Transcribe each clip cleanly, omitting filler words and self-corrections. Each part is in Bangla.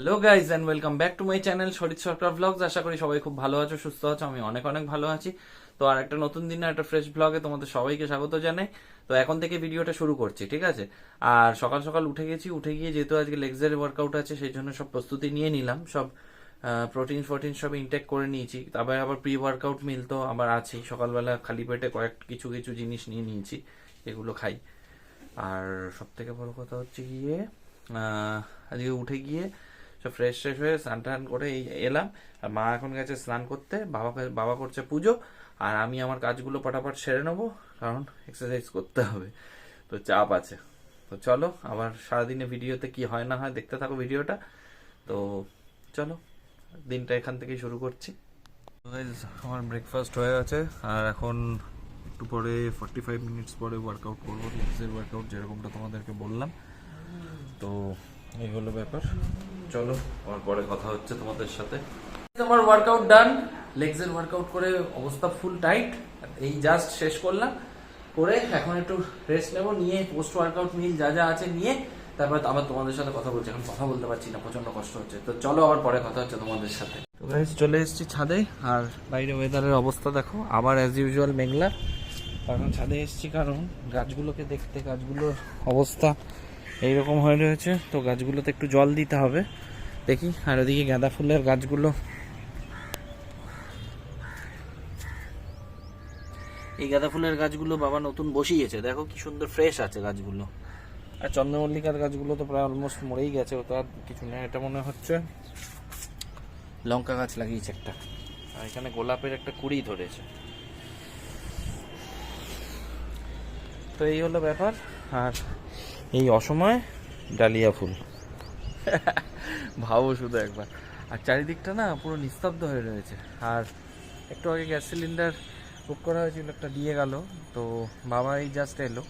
Hello guys and welcome back to my channel Sharir Sarkar blogs. আশা করি সবাই খুব ভালো আছো, সুস্থ আছো। আমি অনেক অনেক ভালো আছি। তো আর একটা নতুন দিনে একটা ফ্রেশ ব্লগে তোমাদের সবাইকে স্বাগত জানাই। তো এখন থেকে ভিডিওটা শুরু করছি, ঠিক আছে? আর সকাল সকাল উঠে গেছি, উঠে গিয়ে যেহেতু আজকে লেগসের ওয়ার্কআউট আছে সেই জন্য সব প্রস্তুতি নিয়ে নিলাম, সব প্রোটিন সব ইনটেক করে নিয়েছি। তারপরে আবার প্রি ওয়ার্কআউট মিল তো আবার আছেই। সকালবেলা খালি পেটে কিছু কিছু জিনিস নিয়ে নিয়েছি, এগুলো খাই। আর সব থেকে বড় কথা হচ্ছে গিয়ে আজকে উঠে গিয়ে সব ফ্রেশ ট্রেশ হয়ে স্নান টান করে এলাম। আর মা এখন গেছে স্নান করতে, বাবা করছে পুজো, আর আমি আমার কাজগুলো পটাপট সেরে নেবো, কারণ এক্সারসাইজ করতে হবে, তো চাপ আছে। তো চলো, আবার সারাদিনে ভিডিওতে কি হয় না হয় দেখতে থাকো ভিডিওটা। তো চলো, দিনটা এখান থেকেই শুরু করছি। আমার ব্রেকফাস্ট হয়ে গেছে, আর এখন একটু পরে 45 মিনিটস পরে ওয়ার্কআউট করবো, লেগসের ওয়ার্কআউট যেরকমটা তোমাদেরকে বললাম। তো এই হলো ব্যাপার। চলো, আমার পরে কথা হচ্ছে তোমাদের সাথে। আমার ওয়ার্কআউট ডান, লেগসের ওয়ার্কআউট করে অবস্থা ফুল টাইট। এই জাস্ট শেষ করলাম, করে এখন একটু রেস্ট নেবো, নিয়ে পোস্ট ওয়ার্কআউট মিল যা যা আছে নিয়ে তারপর আবার তোমাদের সাথে কথা বলছি। এখন কথা বলতে পারছি না, প্রচন্ড কষ্ট হচ্ছে। তো চলো, আবার পরে কথা হচ্ছে তোমাদের সাথে। তো গাইস, চলে এসেছি ছাদে, আর বাইরে ওয়েদারের অবস্থা দেখো, আবার অ্যাজ ইউজুয়াল মেঘলা। এখন ছাদে এসেছি কারণ গাছগুলোকে দেখতে, গাছগুলোর অবস্থা এইরকম হয়ে রয়েছে, তো গাছগুলোতে একটু জল দিতে হবে দেখি। আর ওদিকে গাঁদা ফুলের গাছগুলো, এই গাঁদা ফুলের গাছগুলো বাবা নতুন বসিয়েছে, দেখো কি সুন্দর ফ্রেশ আছে গাছগুলো। আর চন্দ্রমল্লিকার গাছগুলো তো প্রায় অলমোস্ট মরেই গেছে, ওটা আর কিছু নেই। এটা মনে হচ্ছে লঙ্কা গাছ লাগিয়েছে একটা, আর এখানে গোলাপের একটা কুড়ি ধরেছে। তো এই হলো ব্যাপার। আর এই অসময় ডালিয়া ফুল ভাবো শুধু একবার। আর চারিদিকটা না পুরো নিস্তব্ধ হয়ে রয়েছে। আর একটু আগে গ্যাস সিলিন্ডার বুক করা হয়েছিল, একটা দিয়ে গেল। তো বাবা এই জাস্ট এলো,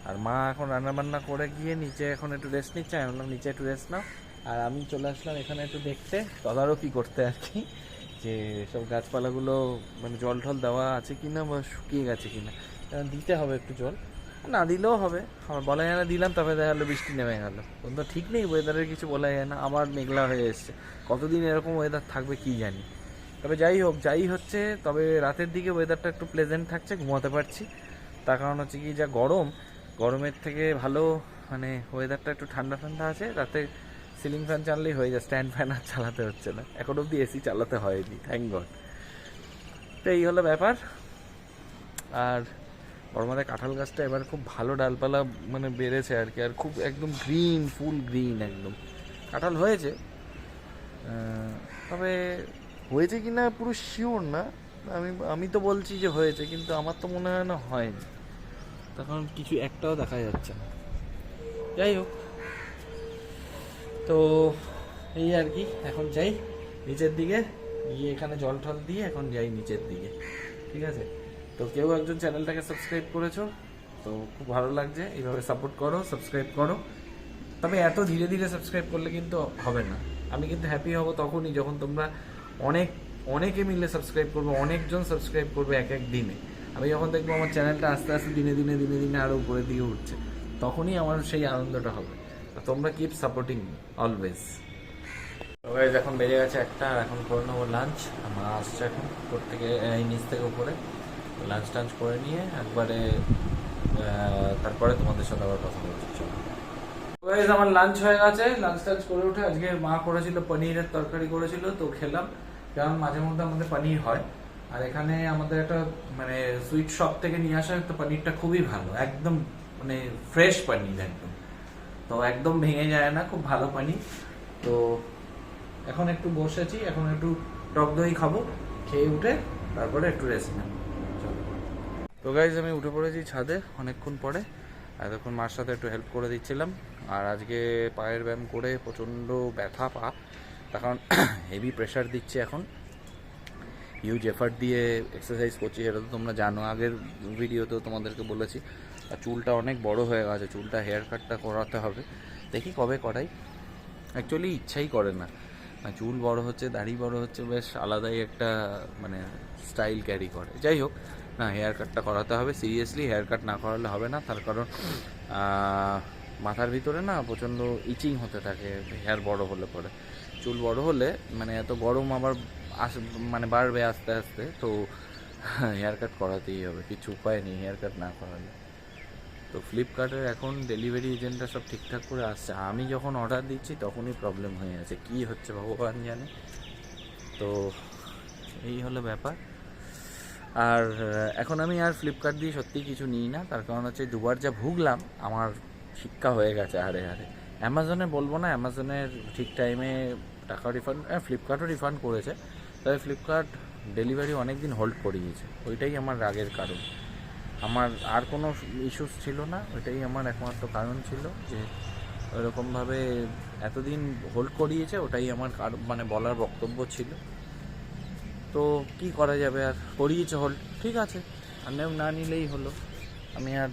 আর মা এখন রান্নাবান্না করে গিয়ে নিচে এখন একটু রেস্ট নিচ্ছে। আমি বললাম নিচে একটু রেস্ট নাও, আর আমি চলে আসলাম এখানে একটু দেখতে, তদারকি করতে আর কি, যে সব গাছপালাগুলো মানে জল টল দেওয়া আছে কিনা বা শুকিয়ে গেছে কিনা। কারণ দিতে হবে একটু জল, না দিলেও হবে। আমার বলা যায় না দিলাম, তবে দেখা গেলো বৃষ্টি নেমে গেল। তখন তো ঠিক নেই, ওয়েদারের কিছু বলা যায় না। আমার মেঘলা হয়ে এসছে, কতদিন এরকম ওয়েদার থাকবে কি জানি। তবে যাই হোক, যাই হচ্ছে, তবে রাতের দিকে ওয়েদারটা একটু প্লেজেন্ট থাকছে, ঘুমাতে পারছি। তার কারণ হচ্ছে কি, যা গরম, গরমের থেকে ভালো মানে ওয়েদারটা একটু ঠান্ডা ঠান্ডা আছে। রাতে সিলিং ফ্যান চাললেই হয়ে যায়, স্ট্যান্ড ফ্যান আর চালাতে হচ্ছে না। এখন অব্দি এসি চালাতে হয়নি, থ্যাংক গড। তো এই হলো ব্যাপার। আর আমাদের কাঁঠাল গাছটা এবার খুব ভালো ডালপালা মানে বেড়েছে আর কি, আর খুব একদম গ্রিন, ফুল গ্রিন একদম। কাঁঠাল হয়েছে, তবে হয়েছে কি না পুরো শিওর না। আমি আমি তো বলছি যে হয়েছে, কিন্তু আমার তো মনে হয় না হয়নি, তখন কিছু একটাও দেখা যাচ্ছে না। যাই হোক, তো এই আর কি। এখন যাই নিচের দিকে গিয়ে, এখানে জল টল দিয়ে এখন যাই নিচের দিকে, ঠিক আছে? তো কেউ একজন চ্যানেলটাকে সাবস্ক্রাইব করেছো, তো খুব ভালো লাগছে। এইভাবে সাপোর্ট করো, সাবস্ক্রাইব করো। তবে এত ধীরে ধীরে সাবস্ক্রাইব করলে কিন্তু হবে না। আমি কিন্তু হ্যাপি হব তখনই যখন তোমরা অনেকে মিলে সাবস্ক্রাইব করবে, অনেকজন সাবস্ক্রাইব করবে এক এক দিনে। আমি যখন দেখবো আমার চ্যানেলটা আস্তে আস্তে দিনে দিনে দিনে দিনে আরও উপরের দিকে উঠছে, তখনই আমার সেই আনন্দটা হবে। তোমরা কিপ সাপোর্টিং অলওয়েজ। গাইস, এখন বেজে গেছে একটা, আর এখন করে নেবো লাঞ্চ। মা আসছে এখন উপর থেকে, এই নিচ থেকে উপরে। লাঞ্চ টাঞ্চ করে নিয়ে একবারে তারপরে তোমাদের সাথে আবার কথা বলছি। চলো গাইস, আমার লাঞ্চ হয়ে গেছে। লাঞ্চ টাঞ্চ করে উঠে আজকে মা করেছিল পনিরের তরকারি করেছিল, তো খেলাম। কারণ মাঝে মধ্যে আমাদের পনির হয়, আর এখানে আমাদের একটা মানে সুইট শপ থেকে নিয়ে আসা, তো পনিরটা খুবই ভালো, একদম মানে ফ্রেশ পনির একদম। তো একদম ভেঙে যায় না, খুব ভালো পনির। তো এখন একটু বসেছি, এখন একটু টক দই খাবো, খেয়ে উঠে তারপরে একটু রেস্ট নেব। চলো। তো গাইজ, আমি উঠে পড়েছি ছাদে অনেকক্ষণ পরে। এতক্ষণ মার সাথে একটু হেল্প করে দিচ্ছিলাম। আর আজকে পায়ের ব্যায়াম করে প্রচণ্ড ব্যথা পা, তার কারণ হেভি প্রেশার দিচ্ছে এখন, হিউজ এফার্ট দিয়ে এক্সারসাইজ করছি, সেটা তো তোমরা জানো, আগের ভিডিওতেও তোমাদেরকে বলেছি। আর চুলটা অনেক বড় হয়ে গেছে, চুলটা হেয়ার কাটটা করাতে হবে, দেখি কবে করাই। অ্যাকচুয়ালি ইচ্ছাই করে না, চুল বড় হচ্ছে, দাড়ি বড় হচ্ছে, বেশ আলাদাই একটা মানে স্টাইল ক্যারি করে। যাই হোক, না, হেয়ার কাটটা করাতে হবে সিরিয়াসলি। হেয়ার কাট না করালে হবে না, তার কারণ মাথার ভিতরে না প্রচণ্ড ইচিং হতে থাকে হেয়ার বড় হলে পরে। চুল বড় হলে মানে এত গরম আবার মানে বাড়বে আস্তে আস্তে, তো হেয়ার কাট করাতেই হবে, কিছু উপায় নেই হেয়ার কাট না করালে। তো ফ্লিপকার্টের এখন ডেলিভারি এজেন্টরা সব ঠিকঠাক করে আসছে, আমি যখন অর্ডার দিচ্ছি তখনই প্রবলেম হয়ে আছে, কী হচ্ছে ভগবান জানে। তো এই হলো ব্যাপার। আর এখন আমি আর ফ্লিপকার্ট দিয়ে সত্যিই কিছু নিই না, তার কারণ হচ্ছে দুবার যা ভুগলাম আমার শিক্ষা হয়ে গেছে হারে হারে। অ্যামাজনে বলবো না, অ্যামাজনের ঠিক টাইমে টাকা রিফান্ড, ফ্লিপকার্টও রিফান্ড করেছে, তবে ফ্লিপকার্ট ডেলিভারি অনেক দিন হোল্ড করিয়েছে, ওইটাই আমার রাগের কারণ। আমার আর কোনো ইস্যুস ছিল না, ওইটাই আমার একমাত্র কারণ ছিল যে ওইরকমভাবে এতদিন হোল্ড করিয়েছে, ওটাই আমার মানে বলার বক্তব্য ছিল। তো কি করা যাবে, আর করিয়েছে হোল্ড, ঠিক আছে, আর না নিলেই হলো। আমি আর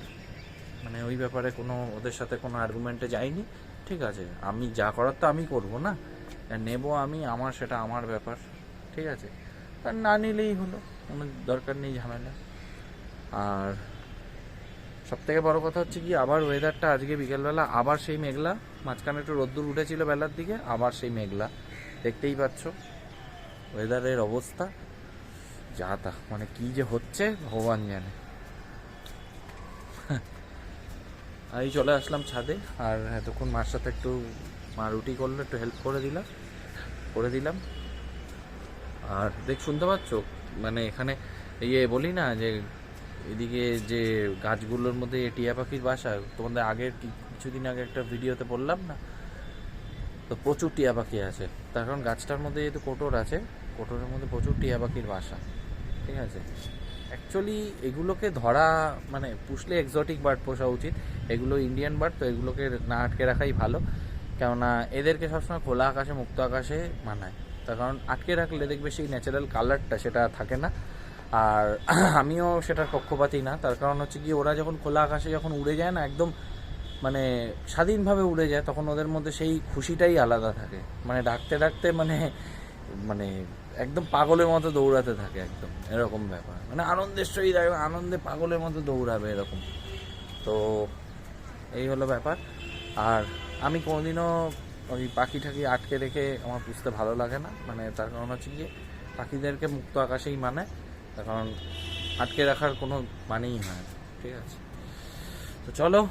মানে ওই ব্যাপারে কোনো ওদের সাথে কোনো আর্গুমেন্টে যাইনি, ঠিক আছে, আমি যা করার তো আমি করবো না, নেব আমি, আমার সেটা আমার ব্যাপার, ঠিক আছে, আর না নিলেই হলো, কোনো দরকার নেই ঝামেলা। আর সবথেকে বড় কথা হচ্ছে কি, আবার ওয়েদারটা আজকে বিকেলবেলা আবার সেই মেঘলা, মাঝখানে একটু রোদ্দুর উঠেছিল বেলার দিকে, আবার সেই মেঘলা, দেখতেই পাচ্ছ ওয়েদারের অবস্থা যা তা, মানে কি যে হচ্ছে ভগবান জানে। আমি চলে আসলাম ছাদে, আর এতক্ষণ মার সাথে একটু, মা রুটি করলো, একটু হেল্প করে দিলাম। আর শুনতে পাচ্ছ মানে এখানে বলি না যে এদিকে যে গাছগুলোর মধ্যে টিয়া পাখির বাসা, তোমাদের আগের কিছুদিন আগে একটা ভিডিওতে বললাম না, তো প্রচুর টিয়া পাখি আছে, তার কারণ গাছটার মধ্যে যেহেতু কোটর আছে, কোটরের মধ্যে প্রচুর টিয়া পাখির বাসা, ঠিক আছে। অ্যাকচুয়ালি এগুলোকে ধরা মানে পুষলে এক্সোটিক বার্ড পোষা উচিত, এগুলো ইন্ডিয়ান বার্ড, তো এগুলোকে না আটকে রাখাই ভালো, কেননা এদেরকে সবসময় খোলা আকাশে মুক্ত আকাশে মানায়, তার কারণ আটকে রাখলে দেখবে সেই ন্যাচারাল কালারটা সেটা থাকে না। আর আমিও সেটার পক্ষপাতী না, তার কারণ হচ্ছে কি, ওরা যখন খোলা আকাশে যখন উড়ে যায় না, একদম মানে স্বাধীনভাবে উড়ে যায়, তখন ওদের মধ্যে সেই খুশিটাই আলাদা থাকে, মানে ডাকতে ডাকতে মানে মানে একদম পাগলের মতো দৌড়াতে থাকে, একদম এরকম ব্যাপার, মানে আনন্দের সহিত আনন্দে পাগলের মতো দৌড়াবে এরকম। তো এই হলো ব্যাপার। আর আমি কোনোদিনও ওই পাখি ঠাকি আটকে রেখে আমার পুষতে ভালো লাগে না, মানে তার কারণ হচ্ছে গিয়ে পাখিদেরকে মুক্ত আকাশেই মানে, তার কারণ আটকে রাখার কোনো মানেই হয় না, ঠিক আছে। তো চলো,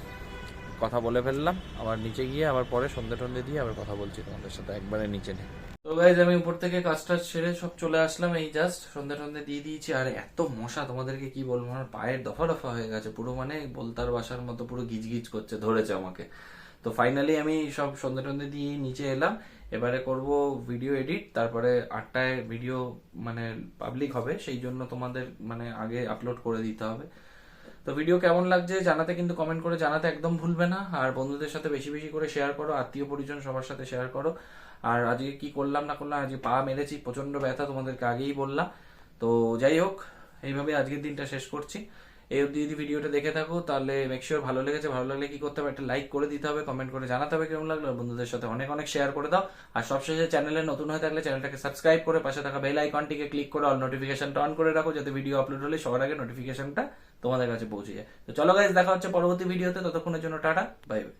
কথা বলে ফেললাম, আবার নিচে গিয়ে আবার পরে সন্ধে টন্ধে দিয়ে আবার কথা বলছি তোমাদের সাথে একবারে নিচে নেই। তো গাইজ আমি উপর থেকে কাজটা সেরে সব চলে আসলাম, এই জাস্ট সন্ধে টন্ধে দিয়ে দিয়েছি। আর এত মশা তোমাদেরকে কি বলবো, আমার পায়ের দফা দফা হয়ে গেছে পুরো, মানে বলতার বাসার মতো পুরো গিজগিজ করছে, ধরেছে আমাকে। তো ফাইনালি আমি সব সন্ধে টন্ধে দিয়ে নিচে এলাম, এবারে করব ভিডিও এডিট, তারপরে 8টায় ভিডিও মানে পাবলিক হবে, সেই জন্য তোমাদের মানে আগে আপলোড করে দিতে হবে। তো ভিডিও কেমন লাগছে জানাতে কিন্তু কমেন্ট করে জানাতে একদম ভুলবে না, আর বন্ধুদের সাথে বেশি বেশি করে শেয়ার করো, আত্মীয় পরিজন সবার সাথে শেয়ার করো। আর আজকে কি করলাম না করলাম, আজকে পা মেরেছি, প্রচন্ড ব্যথা, তোমাদেরকে আগেই বললাম। তো যাই হোক, এইভাবে আজকের দিনটা শেষ করছি। এই অবধি যদি ভিডিওটা দেখে থাকো তাহলে মেকশিওর ভালো লেগেছে, ভালো লাগলে কি করতে হবে, একটা লাইক করে দিতে হবে, কমেন্ট করে জানাতে হবে কেমন লাগলো, বন্ধুদের সাথে অনেক অনেক শেয়ার করে দাও। আর সবশেষে চ্যানেলে নতুন হয়ে থাকলে চ্যানেলটাকে সাবস্ক্রাইব করে পাশে থাকা বেল আইকনটিকে ক্লিক করে অল নোটিফিকেশনটা অন করে রাখো, যাতে ভিডিও আপলোড হলে সবার আগে নোটিফিকেশনটা তোমাদের কাছে পৌঁছে যায়। তো চলো গাইজ, দেখা হচ্ছে পরবর্তী ভিডিওতে, ততক্ষণের জন্য টাটা, বাই বাই।